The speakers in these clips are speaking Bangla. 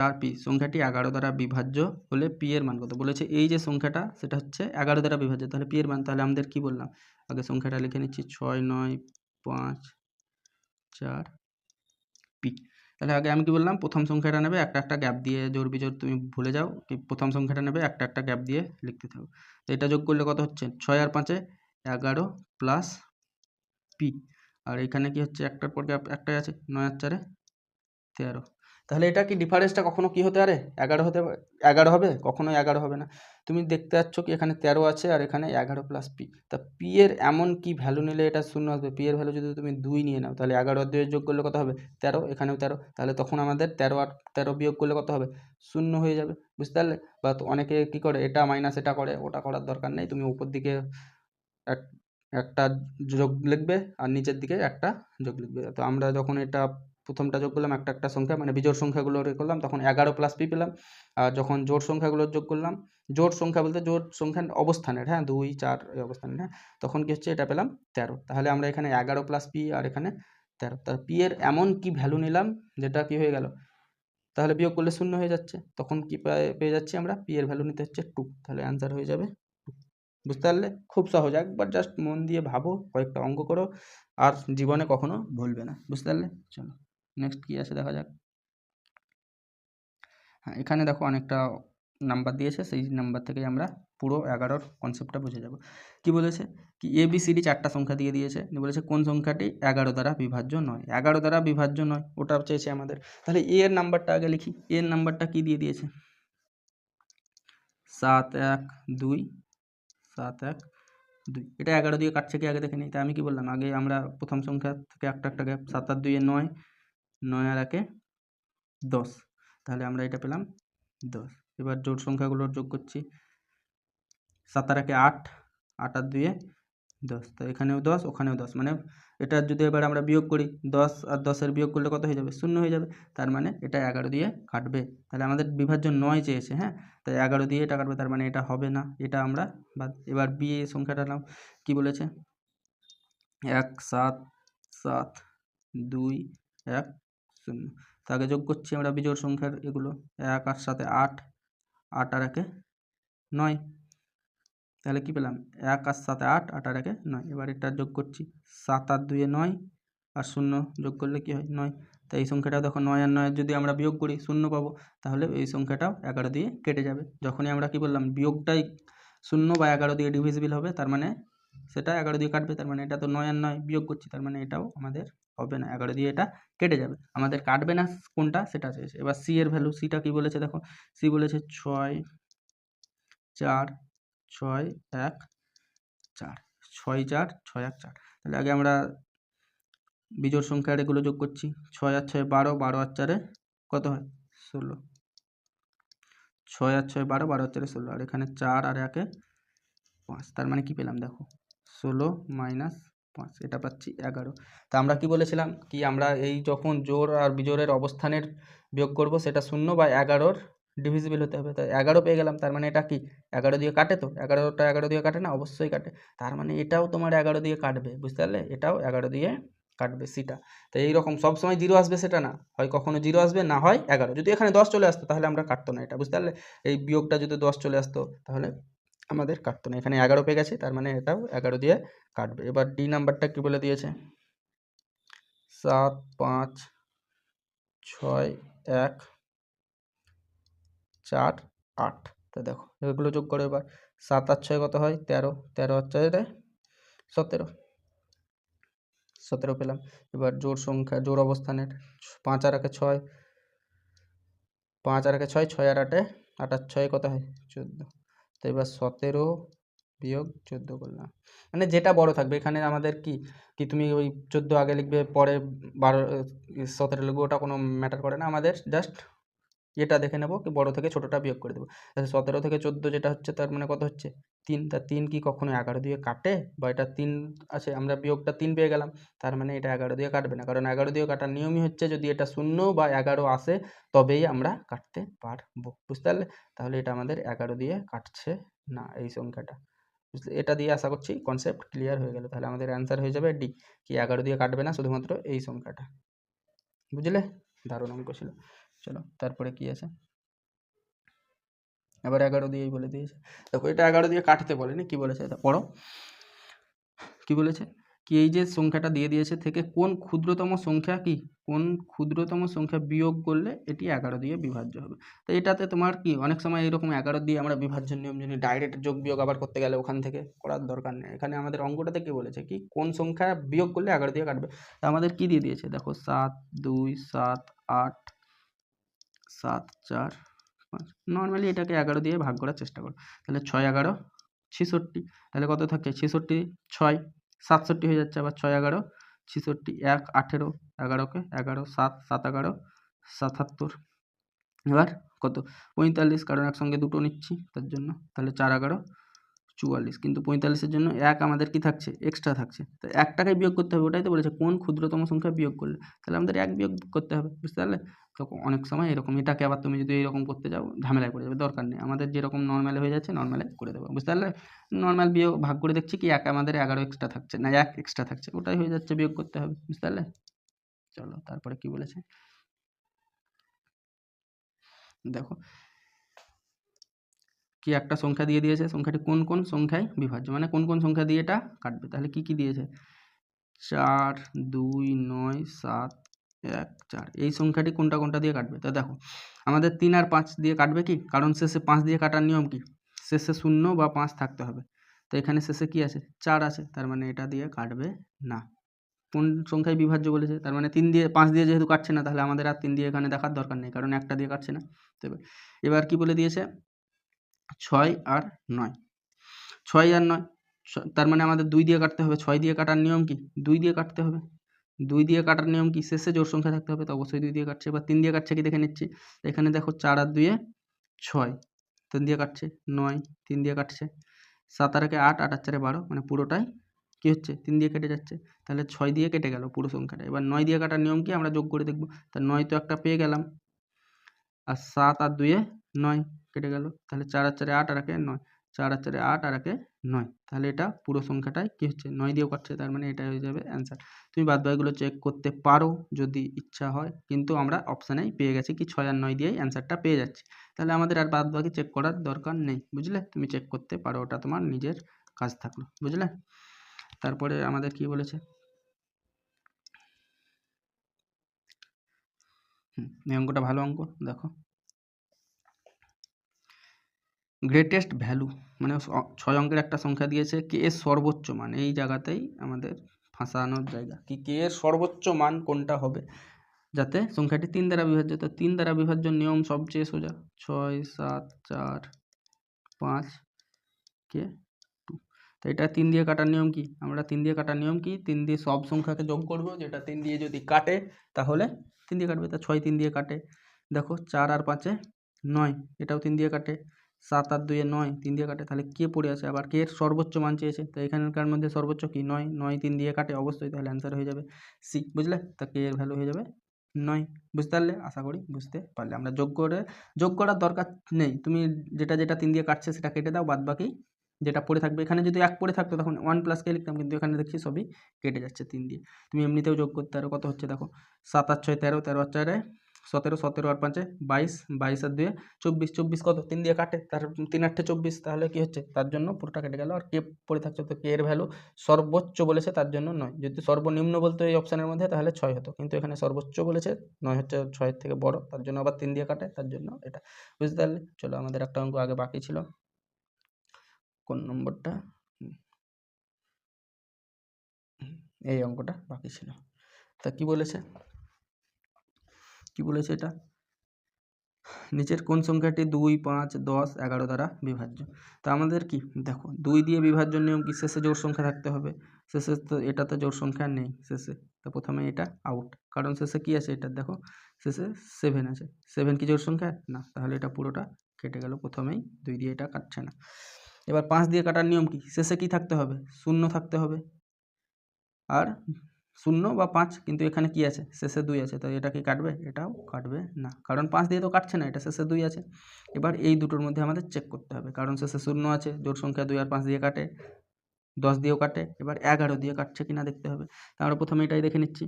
4p সংখ্যাটি 11 দ্বারা বিভাজ্য হলে p এর মান কত বলেছে। এই যে সংখ্যাটা সেটা হচ্ছে 11 দ্বারা বিভাজ্য, তাহলে p এর মান, তাহলে আমাদের কি বললাম আগে সংখ্যাটা লিখে নিচ্ছি 6 9 5 4 p। তাহলে আগে আমি কি বললাম, প্রথম সংখ্যাটা নেবে একটা একটা গ্যাপ দিয়ে, জোড় বিজোড় তুমি ভুলে যাও, কি প্রথম সংখ্যাটা নেবে একটা একটা গ্যাপ দিয়ে লিখতে থাকো। তো এটা যোগ করলে কত হচ্ছে 6 আর 5 11 প্লাস p, আর এখানে কি হচ্ছে একটার পর গ্যাপ একটাই আছে 9 আর 4 13। তাহলে এটা কি ডিফারেন্সটা কখনো কি হতে পারে 11 হতে 11 হবে? কখনোই 11 হবে না। তুমি দেখতে পাচ্ছ কি এখানে 13 আছে আর এখানে 11 প্লাস পি। তা পি এর এমন কি ভ্যালু নিলে এটা শূন্য আসবে? পি এর ভ্যালু যদি তুমি 2 নিয়ে নাও তাহলে 11 আর 2 যোগ করলে কত হবে 13, এখানেও 13, তাহলে তখন আমাদের 13 আর 13 বিয়োগ করলে কত হবে শূন্য হয়ে যাবে, বুঝতে পারলে? বা অনেকে কি করে এটা মাইনাস এটা করে, ওটা করার দরকার নেই, তুমি উপর দিকে একটা যোগ লিখবে আর নিচের দিকে একটা যোগ লিখবে। তো আমরা যখন এটা প্রথমটা যোগ করলাম একটা একটা সংখ্যা মানে বিজোড় সংখ্যাগুলো করলাম তখন 11 প্লাস পি পেলাম, আর যখন জোড় সংখ্যাগুলো যোগ করলাম, জোড় সংখ্যা বলতে জোড় সংখ্যার অবস্থানের, হ্যাঁ 2 4 এই অবস্থানের, হ্যাঁ তখন কি হচ্ছে এটা পেলাম 13। তাহলে আমরা এখানে 11 প্লাস পি আর এখানে 13, তার পি এর এমন কি ভ্যালু নিলাম যেটা কি হয়ে গেল, তাহলে বিয়োগ করলে শূন্য হয়ে যাচ্ছে, তখন কি পেয়ে যাচ্ছি আমরা, পি এর ভ্যালু নিতে হচ্ছে 2, তাহলে অ্যান্সার হয়ে যাবে 2। বুঝতে পারলে? খুব সহজ, একবার জাস্ট মন দিয়ে ভাবো, কয়েকটা অঙ্ক করো, আর জীবনে কখনো ভুলবে না, বুঝতে পারলে? চলো নেক্সট কি আছে দেখা যাক। হ্যাঁ এখানে দেখো অনেকটা নাম্বার দিয়েছে, সেই নাম্বার থেকেই আমরা পুরো 11র কনসেপ্টটা বুঝে যাব। কি বলেছে কি ABCD 4টা সংখ্যা দিয়ে দিয়েছে, বলেছে কোন সংখ্যাটি 11 দ্বারা বিভাজ্য নয়, 11 দ্বারা বিভাজ্য নয় ওটা চেয়েছে আমাদের। তাহলে এ এর নাম্বারটা আগে লিখি, এর নাম্বারটা কি দিয়ে দিয়েছে 7 1 2 7 1 2, এটা 11 দিয়ে কাটছে কি আগে দেখে নিই। তাই আমি কি বললাম আগে আমরা প্রথম সংখ্যা থেকে একটা একটা গ্যাপ, 7 আর 2 9, 9 আর 1 10, তাহলে আমরা এটা পেলাম 10। এবার জোড় সংখ্যাগুলোর যোগ করছি, 7 আর 1 8, 8 আর 2 10, তো এখানেও 10 ওখানেও 10, মানে এটা যদি এবার আমরা বিয়োগ করি 10 আর 10 বিয়োগ করলে কত হয়ে যাবে শূন্য হয়ে যাবে, তার মানে এটা 11 দিয়ে কাটবে। তাহলে আমাদের বিভাজ্য 9 চেয়েছে, হ্যাঁ তাই 11 দিয়ে এটা কাটবে, তার মানে এটা হবে না, এটা আমরা বাদ। এবার বি এই সংখ্যাটা নাও, কি বলেছে 1 7 7 2 1 0, তাকে যোগ করছি আমরা বিজোড় সংখ্যার এগুলো, 1 আর 7 8, 8 আর 1 9, তাহলে কি পেলাম 1 আর 7 8, 8 আর 1 9। এবার এটা যোগ করছি 7 আর 2 9 আর 0 যোগ করলে কি হয় 9, তাই এই সংখ্যাটা দেখো 9 আর 9 যদি আমরা বিয়োগ করি 0 পাবো, তাহলে এই সংখ্যাটাও 11 দিয়ে কেটে যাবে। যখনই আমরা কি বললাম বিয়োগটাই 0 বা 11 দিয়ে ডিভিজিবল হবে, তার মানে সেটা 11 দিয়ে কাটবে, তার মানে এটা তো 9 আর 9 বিয়োগ করছি, তার মানে এটাও আমাদের হবে না, 11 দিয়ে এটা কেটে যাবে, আমাদের কাটবে না কোনটা সেটা চেয়েছে। এবার সি এর ভ্যালু, সিটা কি বলেছে দেখো, সি বলেছে 6 4 6 1 4, 6 4 6 1 4। তাহলে আগে আমরা বিজোড় সংখ্যার এগুলো যোগ করছি, 6 আর 6 12, 12 আর 4 কত হয় 16, 6 আর 6 12, 12 আর 4 16, আর এখানে 4 আর 1 5, তার মানে কি পেলাম দেখো 16 মাইনাস 5, এটা পাচ্ছি 11। তা আমরা কি বলেছিলাম কি আমরা এই যখন জোড় আর বিজোড়ের অবস্থানের বিয়োগ করব সেটা 0 বা 11র ডিভিজিবল হতে হবে, তাই 11 পেয়ে গেলাম, তার মানে এটা কি 11 দিয়ে কাটে, তো 11টা 11 দিয়ে কাটে না, অবশ্যই কাটে, তার মানে এটাও তোমার 11 দিয়ে কাটবে, বুঝতে পারলে? এটাও 11 দিয়ে কাটবে সিটা। তো এইরকম সবসময় 0 আসবে সেটা না, হয় কখনো 0 আসবে না হয় 11, যদি এখানে 10 চলে আসতো তাহলে আমরা কাটতো না এটা, বুঝতে পারলে? এই বিয়োগটা যদি 10 চলে আসতো তাহলে আমাদের কাটতো না, এখানে 11 পেয়ে গেছে, তার মানে এটাও 11 দিয়ে কাটবে। এবার ডি নাম্বারটা কি বলে দিয়েছে 7 5 6 1 4 8, তো দেখো এগুলো যোগ করো এবার, 7 আর 6 কত হয় 13, 13 আর 4 17, 17 পেলাম। এবার জোড় সংখ্যা জোড় অবস্থানের 5 আর 1 6, 5 আর 1 6, 6 আর 8 8 আর 6 কত হয় 14, তো এবার 17 বিয়োগ 14 করলাম, মানে যেটা বড় থাকবে এখানে আমাদের কি কি তুমি ওই 14 আগে লিখবে পরে 12 17 লিখবে, ওটা কোনো ম্যাটার করে না, আমাদের জাস্ট এটা দেখে নেবো কি বড় থেকে ছোটটা বিয়োগ করে দেবো। তাহলে 17 থেকে 14 যেটা হচ্ছে তার মানে কত হচ্ছে 3, তা 3 কি কখনো 11 দিয়ে কাটে, বা এটা 3 আছে আমরা বিয়োগটা 3 পেয়ে গেলাম, তার মানে এটা 11 দিয়ে কাটবে না, কারণ 11 দিয়ে কাটার নিয়মই হচ্ছে যদি এটা 0 বা 11 আসে তবেই আমরা কাটতে পারবো, বুঝতে পারলে? তাহলে এটা আমাদের 11 দিয়ে কাটছে না এই সংখ্যাটা, বুঝলে? এটা দিয়ে আশা করছি কনসেপ্ট ক্লিয়ার হয়ে গেল। তাহলে আমাদের অ্যান্সার হয়ে যাবে ডি, কি 11 দিয়ে কাটবে না শুধুমাত্র এই সংখ্যাটা, বুঝলে? দারুণ অঙ্ক ছিল। চলো তারপরে কি আছে, এবার 11 দিয়েই বলে দিয়েছে। দেখো এটা 11 দিয়ে কাটতে বলেনি, কি বলেছে এটা পড়ো। কি বলেছে, কি এই যে সংখ্যাটা দিয়ে দিয়েছে থেকে কোন ক্ষুদ্রতম সংখ্যা কি, কোন ক্ষুদ্রতম সংখ্যা বিয়োগ করলে এটি 11 দিয়ে বিভাজ্য হবে। তো এটাতে তোমার কি অনেক সময় এরকম 11 দিয়ে আমরা বিভাজ্য নিয়ম জানি, ডাইরেক্ট যোগ বিয়োগ আবার করতে গেলে ওখান থেকে করার দরকার নেই। এখানে আমাদের অঙ্কটাতে কি বলেছে, কি কোন সংখ্যা বিয়োগ করলে 11 দিয়ে কাটবে। তা আমাদের কি দিয়ে দিয়েছে দেখো, 7 2 7 8 7 4 5। নর্মালি এটাকে 11 দিয়ে ভাগ করার চেষ্টা করো, তাহলে 6 11 66। তাহলে কত থাকে 66, 6 67 হয়ে যাচ্ছে। আবার 6 11 66, 1 18, 11কে 11 7 7 11 77। এবার কত 45, কারণ একসঙ্গে দুটো নিচ্ছি তার জন্য, তাহলে 4 11 44। কিন্তু 45-এর জন্য 1 আমাদের কি থাকছে, এক্সট্রা থাকছে। তো 1টাকে বিয়োগ করতে হবে, ওটাই তো বলেছে কোন ক্ষুদ্রতম সংখ্যা বিয়োগ করলে, তাহলে আমাদের 1 বিয়োগ করতে হবে, বুঝতে পারলে। তো অনেক সময় এরকম, এটাকে আবার তুমি যদি এরকম করতে যাও ঝামেলায় পড়ে যাবে, দরকার নেই। আমাদের যেরকম নর্মালে হয়ে যাচ্ছে নর্মালে করে দেবো, বুঝতে পারলে। নর্মাল বিয়োগ ভাগ করে দেখছি কি 1 আমাদের 11 এক্সট্রা থাকছে, না 1 এক্সট্রা থাকছে, ওটাই হয়ে যাচ্ছে, বিয়োগ করতে হবে, বুঝতে পারলে। চলো তারপরে কি বলেছে দেখো, কি একটা সংখ্যা দিয়ে দিয়েছে, সংখ্যাটি কোন কোন সংখ্যায় বিভাজ্য, মানে কোন কোন সংখ্যা দিয়ে এটা কাটবে। তাহলে কি কি দিয়েছে, 4 2 9 7 1 4, এই সংখ্যাটি কোনটা কোনটা দিয়ে কাটবে। তা দেখো আমাদের 3 আর 5 দিয়ে কাটবে কি, কারণ শেষে 5 দিয়ে কাটার নিয়ম কি, শেষে 0 বা 5 থাকতে হবে। তো এখানে শেষে কি আছে, 4 আছে, তার মানে এটা দিয়ে কাটবে না। কোন সংখ্যায় বিভাজ্য বলেছে, তার মানে 3 দিয়ে 5 দিয়ে যেহেতু কাটছে না, তাহলে আমাদের আর 3 দিয়ে এখানে দেখার দরকার নেই, কারণ একটা দিয়ে কাটছে না। তো এবার কি বলে দিয়েছে, 6 আর 9, 6 আর 9, তার মানে আমাদের 2 দিয়ে কাটতে হবে। 6 দিয়ে কাটার নিয়ম কি, 2 দিয়ে কাটতে হবে। 2 দিয়ে কাটার নিয়ম কি, শেষে জোড় সংখ্যা থাকতে হবে, তো অবশ্যই 2 দিয়ে কাটছে। এবার 3 দিয়ে কাটছে কি দেখে নিচ্ছি, এখানে দেখো 4 আর 2 6, 3 দিয়ে কাটছে। 9 3 দিয়ে কাটছে। 7 আর 1 8, 8 আর 4 12, মানে পুরোটাই কি হচ্ছে 3 দিয়ে কেটে যাচ্ছে, তাহলে 6 দিয়ে কেটে গেল পুরো সংখ্যাটা। এবার 9 দিয়ে কাটার নিয়ম কি, আমরা যোগ করে দেখব। তা 9 তো একটা পেয়ে গেলাম, আর 7 আর 2 9 কেটে গেল, তাহলে 4 আর 4 8 আর 1 9, 4 আর 4 8 আর 1 9, তাহলে এটা পুরো সংখ্যাটাই কি হচ্ছে 9 দিয়েও কাটছে, তার মানে এটা হয়ে যাবে অ্যান্সার। তুমি বাদবাকিগুলো চেক করতে পারো যদি ইচ্ছা হয়, কিন্তু আমরা অপশানেই পেয়ে গেছি কি 6 আর 9 দিয়েই অ্যান্সারটা পেয়ে যাচ্ছি, তাহলে আমাদের আর বাদবাকি চেক করার দরকার নেই, বুঝলে। তুমি চেক করতে পারো, ওটা তোমার নিজের কাজ থাকলো, বুঝলে। তারপরে আমাদের কি বলেছে, এই অঙ্কটা ভালো অঙ্ক, দেখো গ্রেটেস্ট ভ্যালু, মানে 6 অঙ্কের একটা সংখ্যা দিয়েছে, কে এর সর্বোচ্চ মান, এই জায়গাতেই আমাদের ফাঁসানোর জায়গা, কি কে এর সর্বোচ্চ মান কোনটা হবে যাতে সংখ্যাটি 3 দ্বারা বিভাজ্য। তো 3 দ্বারা বিভাজ্য নিয়ম সবচেয়ে সোজা, 6 7 4 5 কে 2। তো এটা 3 দিয়ে কাটার নিয়ম কি, আমরা 3 দিয়ে কাটার নিয়ম কি, 3 দিয়ে সব সংখ্যাকে যোগ করব, যেটা 3 দিয়ে যদি কাটে তাহলে 3 দিয়ে কাটবে। তা 6 3 দিয়ে কাটে, দেখো 4 আর 5 9, এটাও 3 দিয়ে কাটে। 7 আর 2 9, 3 দিয়ে কাটে, তাহলে কে পড়ে আছে, আবার কে এর সর্বোচ্চ মান চেয়েছে, তো এখানকার মধ্যে সর্বোচ্চ কি 9, 9 3 দিয়ে কাটে অবশ্যই, তাহলে অ্যান্সার হয়ে যাবে সি, বুঝলে। তা কে এর ভ্যালু হয়ে যাবে 9, বুঝতে পারলে, আশা করি বুঝতে পারলে। আমরা যোগ করার দরকার নেই, তুমি যেটা যেটা 3 দিয়ে কাটছে সেটা কেটে দাও, বাদ বাকি যেটা পড়ে থাকবে, এখানে যদি 1 পড়ে থাকতো তখন 1 প্লাস কে লিখতাম, কিন্তু এখানে দেখছি সবই কেটে যাচ্ছে 3 দিয়ে। তুমি এমনিতেও যোগ করতে পারো, কত হচ্ছে দেখো, 7 আর 6 13, 13 আর 4 17, 17 আর 5 22, 22 আর 2 24, 24 কত 3 দিয়ে কাটে, তার 3 8 24, তাহলে কি হচ্ছে, তার জন্য পুরোটা কেটে গেল। আর কে পড়ে থাকছে, তো কে এর ভ্যালু সর্বোচ্চ বলেছে তার জন্য 9, যদি সর্বনিম্ন বলতো এই অপশানের মধ্যে তাহলে 6 হতো, কিন্তু এখানে সর্বোচ্চ বলেছে, 9 হচ্ছে 6 থেকে বড়, তার জন্য আবার 3 দিয়ে কাটে, তার জন্য এটা, বুঝতে পারলে। চলো আমাদের একটা অঙ্ক আগে বাকি ছিল, কোন নম্বরটা, এই অঙ্কটা বাকি ছিল। তা কি বলেছে, এটা নিচের কোন সংখ্যাটি 2 5 10 11 দ্বারা বিভাজ্য। তা আমাদের কি দেখো 2 দিয়ে বিভাজ্য নিয়ম কি, শেষে জোড় সংখ্যা থাকতে হবে, শেষে তো এটাতে জোড় সংখ্যা নেই শেষে, তো প্রথমে এটা আউট, কারণ শেষে কি আছে, এটা দেখো শেষে 7 আছে, 7 কি জোড় সংখ্যা না, তাহলে এটা পুরোটা কেটে গেল, প্রথমেই 2 দিয়ে এটা কাটছে না। এবার 5 দিয়ে কাটার নিয়ম কি, শেষে কি থাকতে হবে, 0 থাকতে হবে, আর 0 বা 5, কিন্তু এখানে কি আছে, শেষে 2 আছে, তো এটা কি কাটবে, এটাও কাটবে না, কারণ 5 দিয়ে তো কাটছে না, এটা শেষে 2 আছে। এবার এই দুটোর মধ্যে আমাদের চেক করতে হবে, কারণ শেষে 0 আছে, জোড় সংখ্যা 2 আর 5 দিয়ে কাটে, 10 দিয়েও কাটে, এবার 11 দিয়ে কাটছে কিনা দেখতে হবে। তা আমরা প্রথমে এটাই দেখে নিচ্ছি,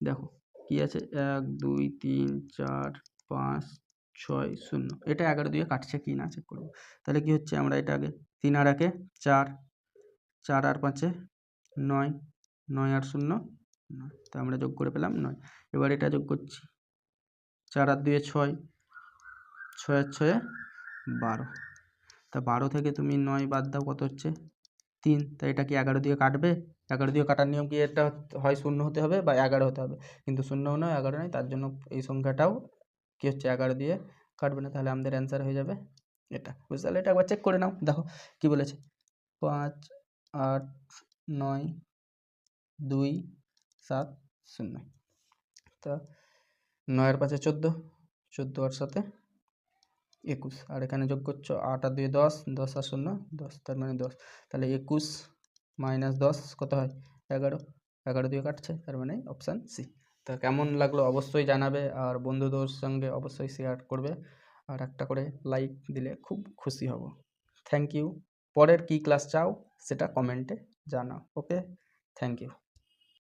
দেখো কি আছে 1 2 3 4 5 6 0। এটা 11 দিয়ে কাটছে কি না চেক করব। তাহলে কি হচ্ছে, আমরা এটা আগে 3 আর 1 4, 4 আর 5 9, 9 আর 0 9, তো আমরা যোগ করে পেলাম 9। এবার এটা যোগ করছি, 4 আর 2 6, 6 আর 6 12। তা 12 থেকে তুমি 9 বাদ দাও, কত হচ্ছে 3। তা এটা কি 11 দিয়ে কাটবে? 11 দিয়ে কাটার নিয়ম কি, এটা হয় 0 হতে হবে বা 11 হতে হবে, কিন্তু 0 নয় 11 নয়, তার জন্য এই সংখ্যাটাও কি হচ্ছে 11 দিয়ে কাটবে না। তাহলে আমাদের অ্যান্সার হয়ে যাবে এটা। বুঝতে পারলে? এটা একবার চেক করে নাও, দেখো কি বলেছে। 5 8 9 2 7 0। তা 9 আর 5 14, 14 আর 7 21, আর এখানে যোগ করছো 8 আর 2 10, 10 আর 0 10, তার মানে 10। তাহলে 21 মাইনাস 10 কত হয় 11, 11 দিয়ে কাটছে, তার মানে অপশান সি। তা কেমন লাগলো অবশ্যই জানাবে, আর বন্ধুদের সঙ্গে অবশ্যই শেয়ার করবে, আর একটা করে লাইক দিলে খুব খুশি হব। Thank you. পরের কী ক্লাস চাও সেটা কমেন্টে জানাও। Okay, thank you.